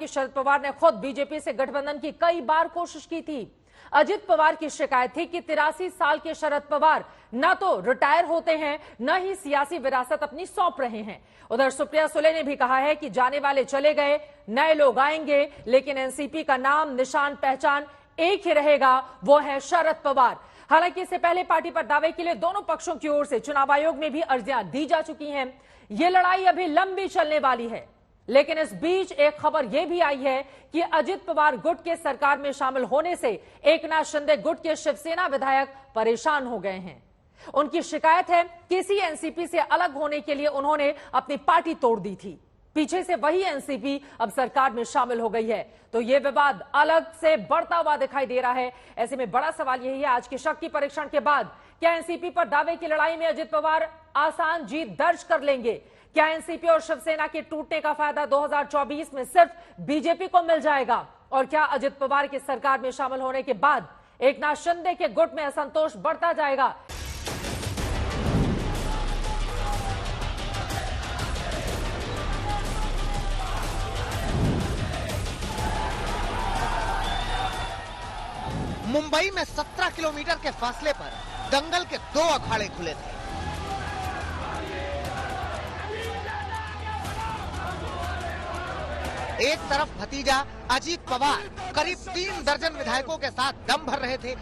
कि शरद पवार ने खुद बीजेपी से गठबंधन की कई बार कोशिश की थी। अजित पवार की शिकायत थी कि 83 साल के शरद पवार न तो रिटायर होते हैं, न ही सियासी विरासत अपनी सौंप रहे हैं। उधर सुप्रिया सुले ने भी कहा है कि जाने वाले चले गए, नए लोग आएंगे, लेकिन एनसीपी का नाम, निशान, पहचान एक ही रहेगा, वो है शरद पवार। हालांकि इससे पहले पार्टी पर दावे के लिए दोनों पक्षों की ओर से चुनाव आयोग में भी अर्जियां दी जा चुकी हैं। ये लड़ाई अभी लंबी चलने वाली है, लेकिन इस बीच एक खबर यह भी आई है कि अजित पवार गुट के सरकार में शामिल होने से एकनाथ शिंदे गुट के शिवसेना विधायक परेशान हो गए हैं। उनकी शिकायत है कि इसी एनसीपी से अलग होने के लिए उन्होंने अपनी पार्टी तोड़ दी थी। पीछे से वही एनसीपी अब सरकार में शामिल हो गई है, तो यह विवाद अलग से बढ़ता हुआ दिखाई दे रहा है। ऐसे में बड़ा सवाल यही है, आज के शक्ति परीक्षण के बाद क्या एनसीपी पर दावे की लड़ाई में अजित पवार आसान जीत दर्ज कर लेंगे? क्या एनसीपी और शिवसेना के टूटने का फायदा 2024 में सिर्फ बीजेपी को मिल जाएगा? और क्या अजित पवार की सरकार में शामिल होने के बाद एकनाथ शिंदे के गुट में असंतोष बढ़ता जाएगा? मुंबई में 17 किलोमीटर के फासले पर दंगल के 2 अखाड़े खुले थे। एक तरफ भतीजा अजीत पवार करीब 3 दर्जन विधायकों के साथ दम भर रहे थे,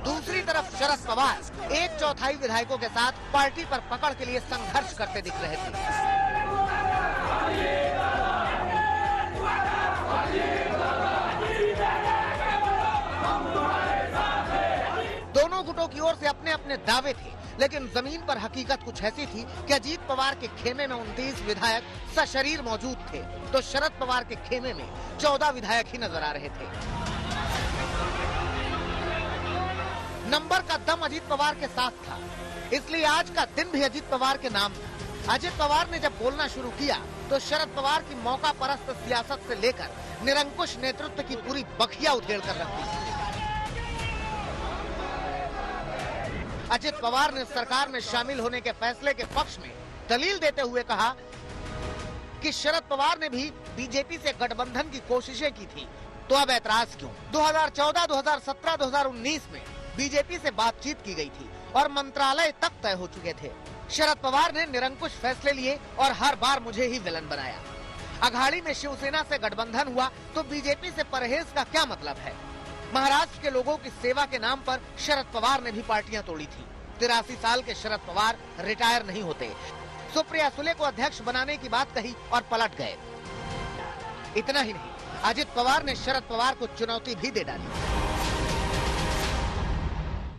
दूसरी तरफ शरद पवार 1/4 विधायकों के साथ पार्टी पर पकड़ के लिए संघर्ष करते दिख रहे थे। दोनों गुटों की ओर से अपने अपने दावे थे, लेकिन जमीन पर हकीकत कुछ ऐसी थी कि अजीत पवार के खेमे में 29 विधायक सशरीर मौजूद थे, तो शरद पवार के खेमे में 14 विधायक ही नजर आ रहे थे। नंबर का दम अजीत पवार के साथ था, इसलिए आज का दिन भी अजीत पवार के नाम था। अजीत पवार ने जब बोलना शुरू किया तो शरद पवार की मौका परस्त सियासत से लेकर निरंकुश नेतृत्व की पूरी बखिया उधेड़ कर रख दी। अजित पवार ने सरकार में शामिल होने के फैसले के पक्ष में दलील देते हुए कहा कि शरद पवार ने भी बीजेपी से गठबंधन की कोशिशें की थी, तो अब ऐतराज क्यों? 2014, 2017, 2019 में बीजेपी से बातचीत की गई थी और मंत्रालय तक तय हो चुके थे। शरद पवार ने निरंकुश फैसले लिए और हर बार मुझे ही विलन बनाया। अघाड़ी में शिवसेना से गठबंधन हुआ तो बीजेपी से परहेज का क्या मतलब है? महाराष्ट्र के लोगों की सेवा के नाम पर शरद पवार ने भी पार्टियां तोड़ी थी। 83 साल के शरद पवार रिटायर नहीं होते। सुप्रिया सुले को अध्यक्ष बनाने की बात कही और पलट गए। इतना ही नहीं, अजित पवार ने शरद पवार को चुनौती भी दे डाली।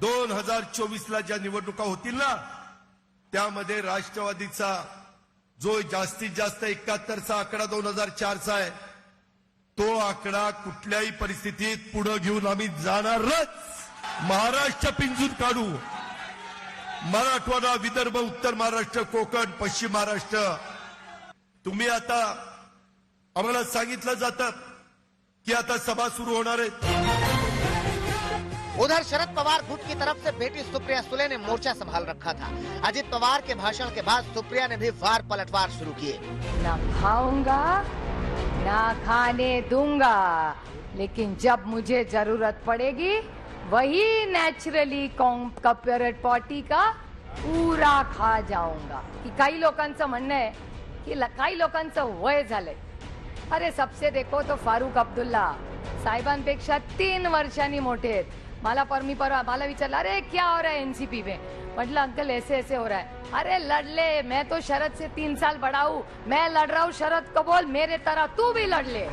2024ला ज्या निवडणुका होतील ना, त्यामध्ये राष्ट्रवादीचा जो जास्तीत जास्त 71चा आकडा 2004चा आहे, तो आकडा कुठल्याही परिस्थितीत पुढे घेऊन आम्ही जाणारच। महाराष्ट्र पिंजून काढू, मराठवाडा, विदर्भ, उत्तर महाराष्ट्र, कोकण, पश्चिम महाराष्ट्र। तुम्ही आता आम्हाला सांगितलं जातं की आता सभा सुरू होणार आहे। उधर शरद पवार गुट की तरफ से बेटी सुप्रिया सुले ने मोर्चा संभाल रखा था। अजित पवार के भाषण के बाद सुप्रिया ने भी वार पलटवार शुरू किए। ना खाऊंगा ना खाने दूंगा, लेकिन जब मुझे जरूरत पड़ेगी वही नेचरली कॉम्पेरेट पार्टी का पूरा खा जाऊंगा। की काही लोकांचं म्हणणं आहे की काही लोकांचं वय झालंय। अरे सबसे देखो तो फारूक अब्दुल्ला साहेबांपेक्षा 3 वर्षांनी मोठे आहेत। मला विचारलं, अरे क्या हो रहा है एनसीपी में? मतलब अंकल ऐसे ऐसे हो रहा है। अरे लड़ ले, मैं तो शरद से 3 साल बड़ा हूँ, मैं लड़ रहा हूँ, शरद को बोल मेरे तरह तू भी लड़ ले।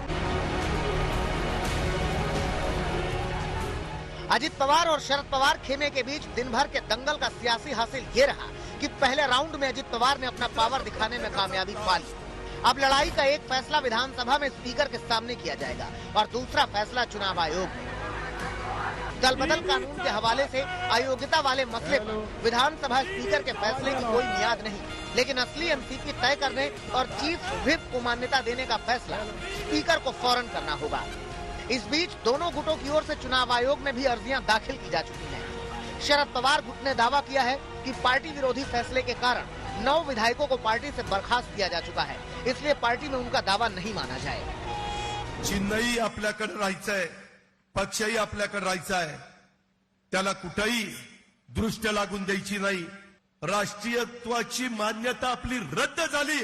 अजित पवार और शरद पवार खेमे के बीच दिन भर के दंगल का सियासी हासिल ये रहा कि पहले राउंड में अजित पवार ने अपना पावर दिखाने में कामयाबी पा ली। अब लड़ाई का एक फैसला विधानसभा में स्पीकर के सामने किया जाएगा और दूसरा फैसला चुनाव आयोग में। दल बदल कानून के हवाले से अयोग्यता वाले मसले पर विधानसभा स्पीकर के फैसले की कोई मियाद नहीं, लेकिन असली एमसीपी तय करने और चीफ व्हिप को मान्यता देने का फैसला स्पीकर को फौरन करना होगा। इस बीच दोनों गुटों की ओर से चुनाव आयोग में भी अर्जियां दाखिल की जा चुकी हैं। शरद पवार गुट ने दावा किया है कि पार्टी विरोधी फैसले के कारण 9 विधायकों को पार्टी से बर्खास्त किया जा चुका है, इसलिए पार्टी में उनका दावा नहीं माना जाए। चिन्हही आपल्याकडे राहायचंय, पक्षही आपल्याकडे राहायचा आहे, त्याला कुठेही दृष्ट लागून द्यायची नाही. राष्ट्रीयत्वाची मान्यता आपली रद्द झाली,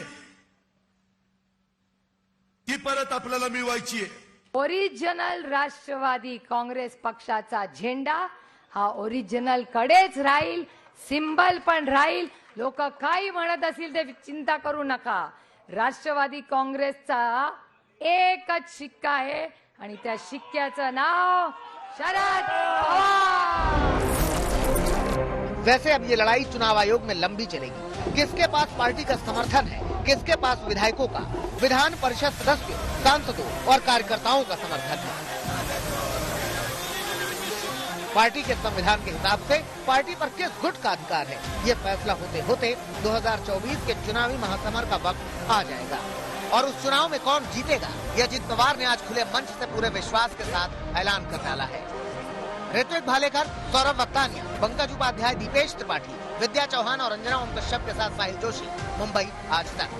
ती परत आपल्याला मिळवायची आहे. ओरिजिनल राष्ट्रवादी काँग्रेस पक्षाचा झेंडा हा ओरिजिनल कडेच राहील, सिंबल पण राहील. लोक काही म्हणत असतील ते चिंता करू नका. राष्ट्रवादी काँग्रेसचा एकच शिक्का आहे आणि त्या शिक्क्याचं नाव शरद पवार. वैसे अब ये लड़ाई चुनाव आयोग में लंबी चलेगी. किसके पास पार्टी का समर्थन है, किसके पास विधायकों का, विधान परिषद सदस्यों, सांसदों और कार्यकर्ताओं का समर्थन है. पार्टी के संविधान के हिसाब से पार्टी पर किस गुट का अधिकार है, ये फैसला होते होते 2024 के चुनावी महासमर का वक्त आ जाएगा. और उस चुनाव में कौन जीतेगा, यह अजित पवार ने आज खुले मंच से पूरे विश्वास के साथ ऐलान कर डाला है. ऋत्विक भालेकर, सौरभ वक्तानिया, पंकज उपाध्याय, दीपेश त्रिपाठी, विद्या चौहान और अंजना ओम कश्यप के साथ साहिल जोशी, मुंबई आज तक.